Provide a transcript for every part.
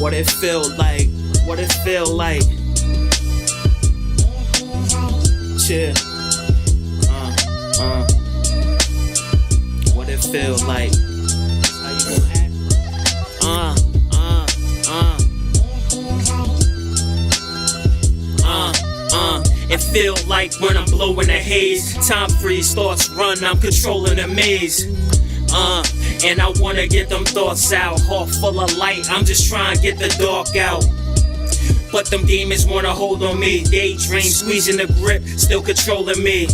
What it feel like, what it feel like. Chill. What it feel like. How you gon' act? It feel like when I'm blowing the haze. Time freeze, thoughts run, I'm controlling the maze. And I wanna get them thoughts out. Heart full of light, I'm just trying to get the dark out. But them demons wanna hold on me. Daydream, squeezing the grip, still controlling me.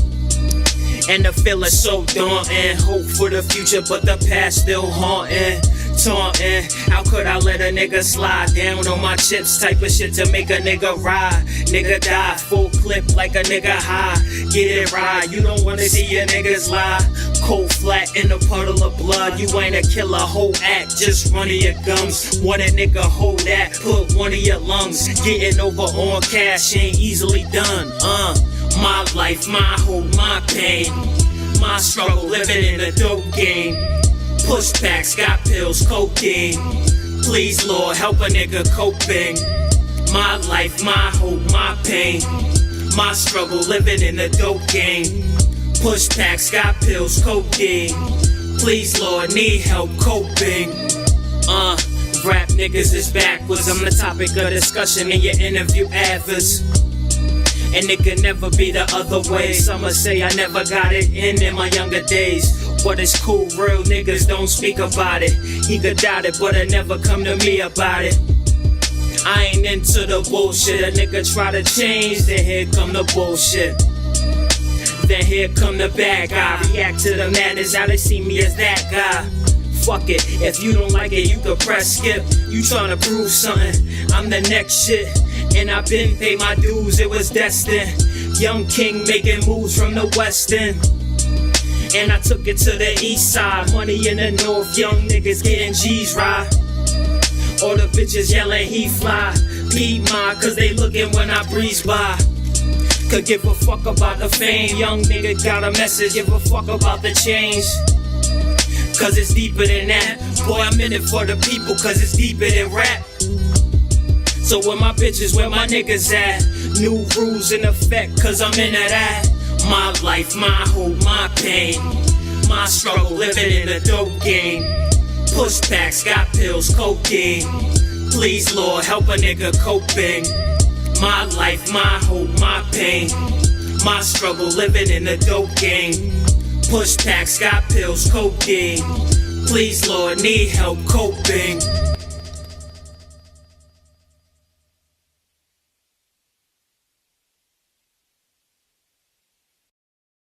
And the feeling so daunting. Hope for the future, but the past still haunting. Taunting, how could I let a nigga slide down on my chips? Type of shit to make a nigga ride. Nigga die, full clip like a nigga high. Get it right, you don't wanna see your niggas lie. Cold flat in a puddle of blood. You ain't a killer, whole act, just run of your gums. Want a nigga hold that, put one of your lungs. Getting over on cash ain't easily done. My life, my hope, my pain. My struggle, living in a dope game. Pushbacks, got pills, cocaine. Please, Lord, help a nigga coping. My life, my hope, my pain. My struggle, living in a dope game. Pushbacks, got pills, cocaine. Please, Lord, need help coping. Rap niggas is backwards. I'm the topic of discussion in your interview adverts. And it could never be the other way. Some say I never got it in my younger days. What is cool, real niggas don't speak about it. He could doubt it, but it never come to me about it. I ain't into the bullshit. A nigga try to change, then here come the bullshit. Then here come the bad guy. React to the madness, how they see me as that guy. Fuck it, if you don't like it, you can press skip. You tryna prove something, I'm the next shit. And I been paid my dues, it was destined. Young king making moves from the west end. And I took it to the east side. Money in the north, young niggas getting G's right. All the bitches yelling he fly. Piedmont, cause they looking when I breeze by. Could give a fuck about the fame. Young nigga got a message, give a fuck about the change. Cause it's deeper than that. Boy, I'm in it for the people, cause it's deeper than rap. So where my bitches, where my niggas at? New rules in effect, cause I'm into that. My life, my hope, my pain. My struggle, living in a dope game. Pushbacks, got pills, cocaine. Please, Lord, help a nigga coping. My life, my hope, my pain. My struggle, living in a dope game. Pushbacks, got pills, cocaine. Please, Lord, need help coping.